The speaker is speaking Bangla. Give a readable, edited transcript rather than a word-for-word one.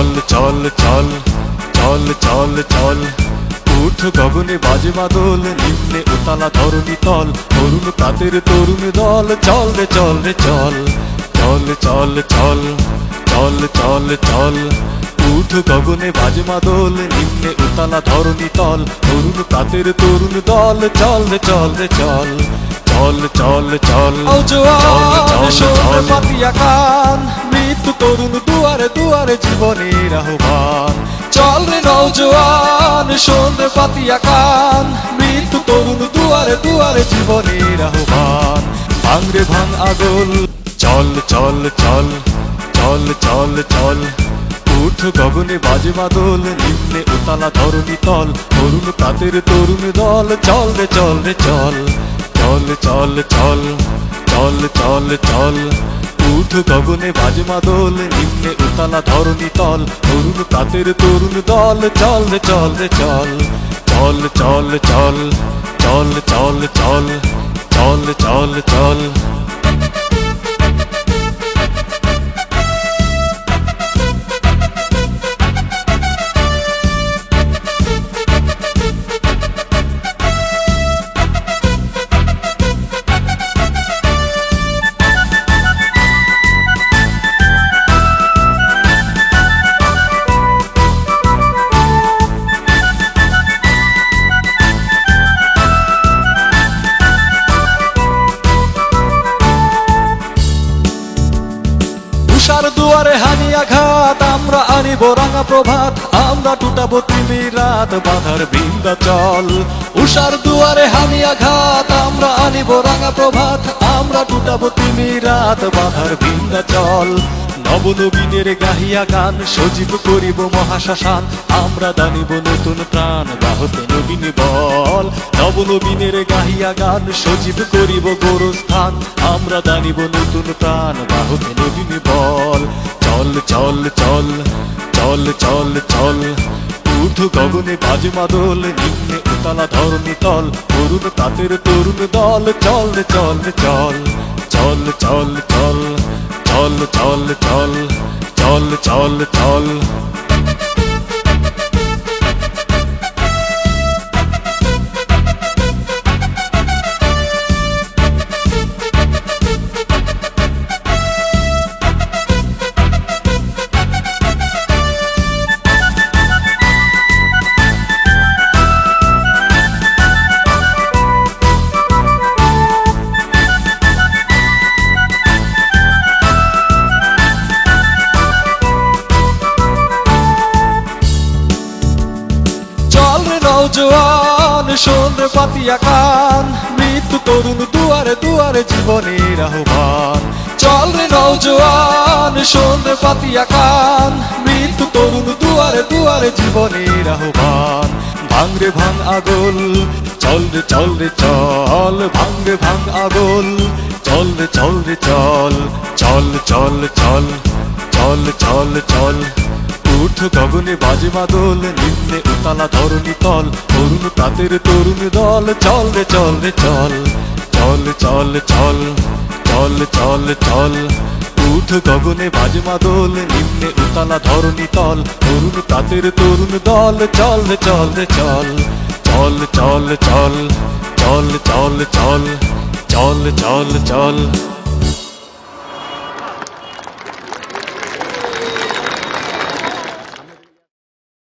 চল চল চল চল চল চল উঠ গগনে বাজে বাদল নিম্নে উতালা ধরণী তল তরুণ তাদের তরুণ দল চল রে চল রে চল চল চল চল চল চল চল উঠ গগনে বাজে বাদল নিম্নে উতালা ধরণী তল তরুণ তাদের তরুণ দল চল রে চল রে চল চল চল চল চল পাতিয়া কান মৃত্যু তরুণ দুয়ারে দুয়ারে জীবনের আহ্বান চল রে নওজোয়ান শোন রে পাতিয়া কান মৃত্যু তরুণ দুয়ারে দুয়ারে জীবনের আহ্বান ভাঙ রে ভাঙ আগল চল চল চল চল চল চল উঠ গগনে বাজে বাদল নিম্নে উতালা ধরণী তল তরুণ তাদের তরুণ দল চল রে চল রে চল চল চল চল চল চল চল উঠ গগনে বাজে বাদল নিম্নে উতালা ধরণী তল তরুণ তাদের তরুণ দল চল রে চল রে চল চল চল চল চল চল চল চল চল চল উষার দুয়ারে হানি আঘাত আমরা আনিব রাঙা প্রভাত আমরা টুটাবো তিমির রাত বাধার বিন্ধ্যাচল উষার দুয়ারে হানি আঘাত আমরা আনিব রাঙা প্রভাত আমরা টুটাবো তিমির রাত বাধার বিন্ধ্যাচল নবনবীনের গাহিয়া গান সজীব করিব মহাশ্মশান আমরা দানিব নতুন প্রাণ বাহতে নবীন বল নবনবীনের গাহিয়া গান সজীব করিব গোরস্থান আমরা দানিব নতুন প্রাণ বাহতে নবীন বল চল চল চল চল চল চল উঠ গগনে বাজে মাদল নিম্নে উতালা ধরণী তল তরুণ তাদের তরুণ দল চল রে চল রে চল চল চল চল চল চল চল চল চল চল নওজোয়ান শোন রে পাতিয়া কান মৃত্যু তরুণ দুয়ারে দুয়ারে জীবনের আহ্বান চল রে নওজোয়ান শোন রে পাতিয়া কান মৃত্যু তরুণ দুয়ারে দুয়ারে জীবনের আহ্বান ভাঙ রে ভাঙ আগল চল রে চল রে চল ভাঙ রে ভাঙ আগল চল রে চল রে চল চল চল চল চল চল চল উঠ গগনে বাজে বাদল নিম্নে উতালা ধরণী তল তরুণ তাদের তরুণ দল চল রে চল রে চল চল চল চল চল চল চল উঠ গগনে বাজে বাদল নিম্নে উতালা ধরণী তল তরুণ তাদের তরুণ দল চল রে চল রে চল চল চল চল চল চল চল চল চল চল